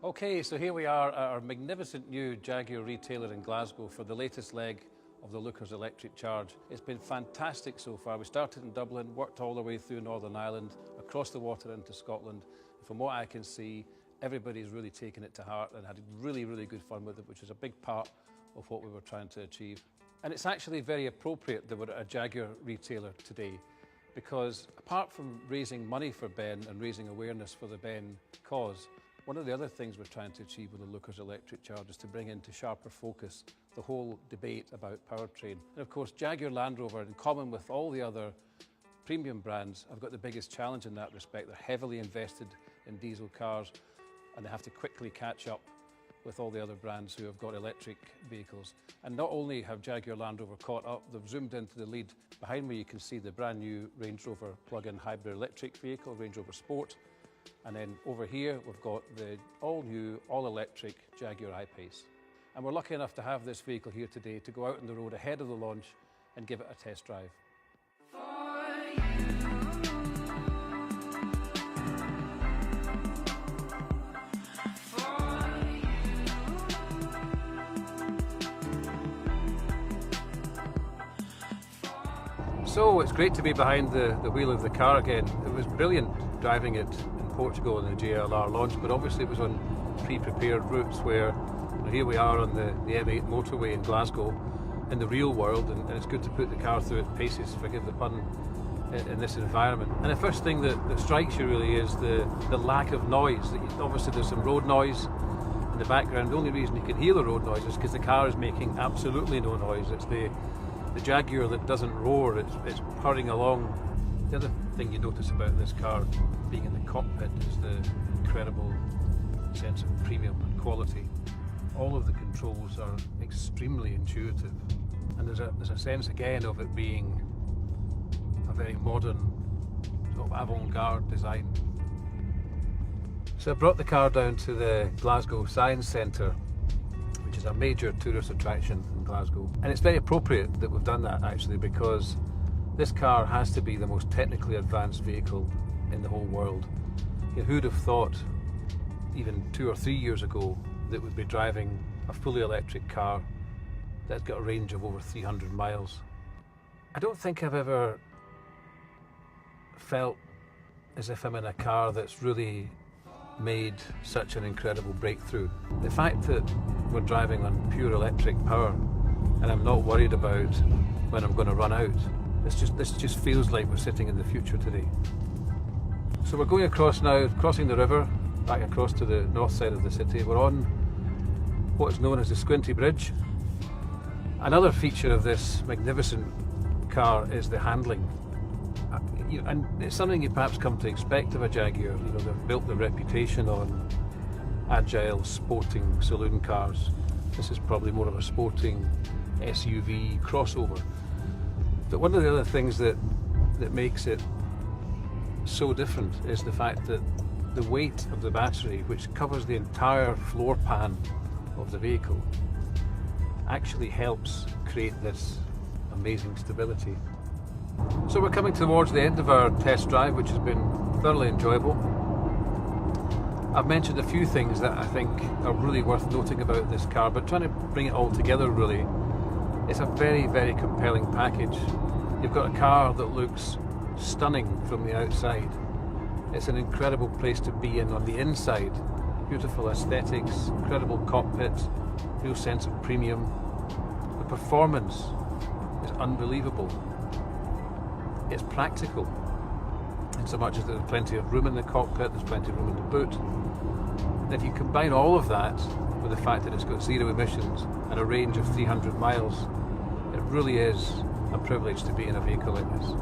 Okay, so here we are at our magnificent new Jaguar retailer in Glasgow for the latest leg of the Lookers electric charge. It's been fantastic so far. We started in Dublin, worked all the way through Northern Ireland, across the water into Scotland. From what I can see, everybody's really taken it to heart and had really, really good fun with it, which is a big part of what we were trying to achieve. And it's actually very appropriate that we're at a Jaguar retailer today, because apart from raising money for Ben and raising awareness for the Ben cause, one of the other things we're trying to achieve with the Lookers electric charge is to bring into sharper focus the whole debate about powertrain. And of course, Jaguar Land Rover, in common with all the other premium brands, have got the biggest challenge in that respect. They're heavily invested in diesel cars and they have to quickly catch up with all the other brands who have got electric vehicles. And not only have Jaguar Land Rover caught up, they've zoomed into the lead. Behind me you can see the brand new Range Rover plug-in hybrid electric vehicle, Range Rover Sport. And then over here we've got the all-new, all-electric Jaguar I-PACE. And we're lucky enough to have this vehicle here today to go out on the road ahead of the launch and give it a test drive. So it's great to be behind the wheel of the car again. It was brilliant driving it in Portugal on the JLR launch, but obviously it was on pre-prepared routes where here we are on the M8 motorway in Glasgow in the real world, and it's good to put the car through its paces, forgive the pun, in this environment. And the first thing that strikes you really is the lack of noise. Obviously there's some road noise in the background. The only reason you can hear the road noise is because the car is making absolutely no noise. It's the Jaguar that doesn't roar, it's purring along. The other thing you notice about this car being in the cockpit is the incredible sense of premium and quality. All of the controls are extremely intuitive, and there's a sense again of it being a very modern, sort of avant-garde design. So I brought the car down to the Glasgow Science Centre, which is a major tourist attraction in Glasgow. And it's very appropriate that we've done that actually, because this car has to be the most technically advanced vehicle in the whole world. Who'd have thought even 2 or 3 years ago that we'd be driving a fully electric car that's got a range of over 300 miles. I don't think I've ever felt as if I'm in a car that's really made such an incredible breakthrough. The fact that we're driving on pure electric power and I'm not worried about when I'm going to run out, this just feels like we're sitting in the future today. So we're going across now, crossing the river, back across to the north side of the city. We're on what is known as the Squinty Bridge. Another feature of this magnificent car is the handling. And it's something you perhaps come to expect of a Jaguar. They've built their reputation on agile, sporting saloon cars. This is probably more of a sporting SUV crossover. But one of the other things that makes it so different is the fact that the weight of the battery, which covers the entire floor pan of the vehicle, actually helps create this amazing stability. So we're coming towards the end of our test drive, which has been thoroughly enjoyable. I've mentioned a few things that I think are really worth noting about this car, but trying to bring it all together really, it's a very, very compelling package. You've got a car that looks stunning from the outside. It's an incredible place to be in on the inside. Beautiful aesthetics, incredible cockpit, real sense of premium. The performance is unbelievable. It's practical, in so much as there's plenty of room in the cockpit, there's plenty of room in the boot. And if you combine all of that with the fact that it's got zero emissions and a range of 300 miles, it really is a privilege to be in a vehicle like this.